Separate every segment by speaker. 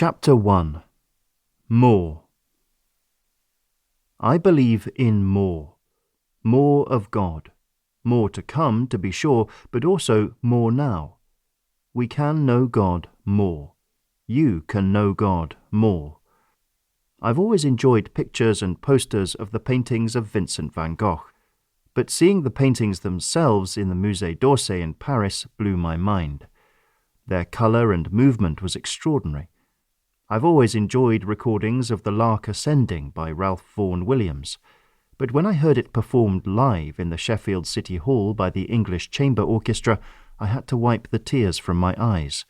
Speaker 1: Chapter 1. More. I believe in more of God, more to come, to be sure, but also more now. We can know God more. You can know God more. I've always enjoyed pictures and posters of the paintings of Vincent van Gogh, but seeing the paintings themselves in the Musée d'Orsay in Paris blew my mind. Their colour and movement was extraordinary. I've always enjoyed recordings of The Lark Ascending by Ralph Vaughan Williams, but when I heard it performed live in the Sheffield City Hall by the English Chamber Orchestra, I had to wipe the tears from my eyes.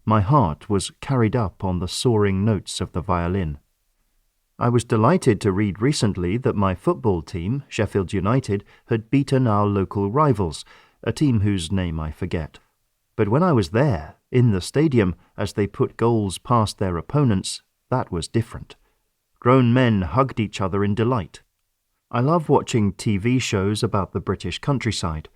Speaker 1: My heart was carried up on the soaring notes of the violin. I was delighted to read recently that my football team, Sheffield United, had beaten our local rivals, a team whose name I forget. But when I was there, in the stadium, as they put goals past their opponents, that was different. Grown men hugged each other in delight. I love watching TV shows about the British countryside,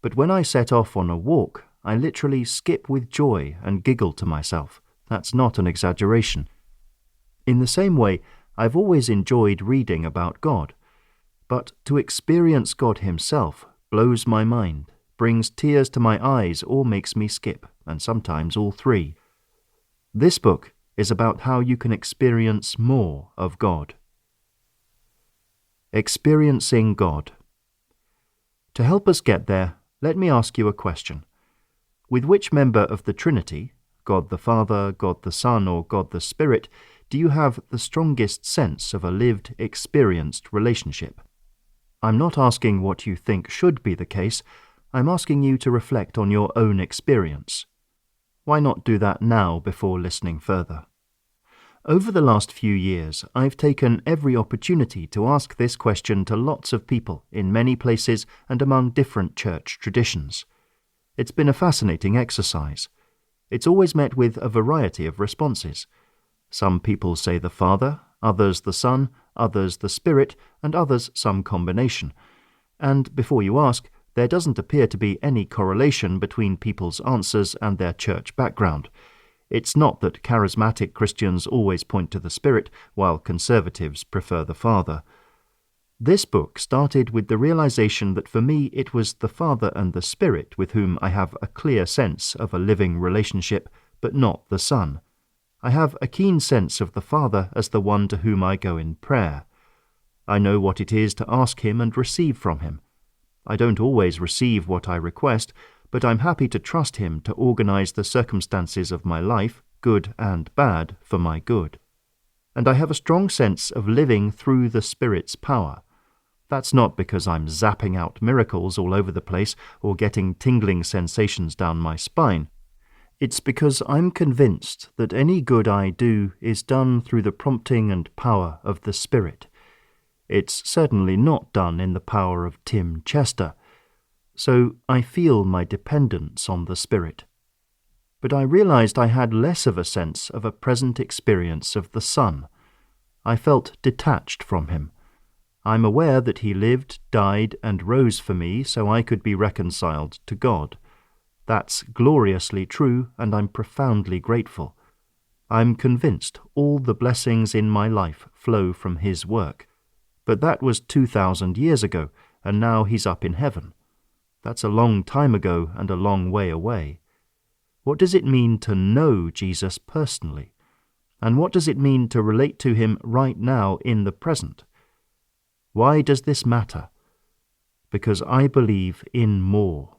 Speaker 1: but when I set off on a walk, I literally skip with joy and giggle to myself. That's not an exaggeration. In the same way, I've always enjoyed reading about God, but to experience God himself blows my mind, brings tears to my eyes, or makes me skip, and sometimes all three. This book is about how you can experience more of God. Experiencing God. To help us get there, let me ask you a question. With which member of the Trinity, God the Father, God the Son, or God the Spirit, do you have the strongest sense of a lived, experienced relationship? I'm not asking what you think should be the case. I'm asking you to reflect on your own experience. Why not do that now before listening further? Over the last few years, I've taken every opportunity to ask this question to lots of people in many places and among different church traditions. It's been a fascinating exercise. It's always met with a variety of responses. Some people say the Father, others the Son, others the Spirit, and others some combination. And before you ask, there doesn't appear to be any correlation between people's answers and their church background. It's not that charismatic Christians always point to the Spirit, while conservatives prefer the Father. This book started with the realization that for me it was the Father and the Spirit with whom I have a clear sense of a living relationship, but not the Son. I have a keen sense of the Father as the one to whom I go in prayer. I know what it is to ask him and receive from him. I don't always receive what I request, but I'm happy to trust him to organize the circumstances of my life, good and bad, for my good. And I have a strong sense of living through the Spirit's power. That's not because I'm zapping out miracles all over the place or getting tingling sensations down my spine. It's because I'm convinced that any good I do is done through the prompting and power of the Spirit. It's certainly not done in the power of Tim Chester, so I feel my dependence on the Spirit. But I realized I had less of a sense of a present experience of the Son. I felt detached from him. I'm aware that he lived, died, and rose for me so I could be reconciled to God. That's gloriously true, and I'm profoundly grateful. I'm convinced all the blessings in my life flow from his work. But that was 2,000 years ago, and now he's up in heaven. That's a long time ago and a long way away. What does it mean to know Jesus personally? And what does it mean to relate to him right now in the present? Why does this matter? Because I believe in more.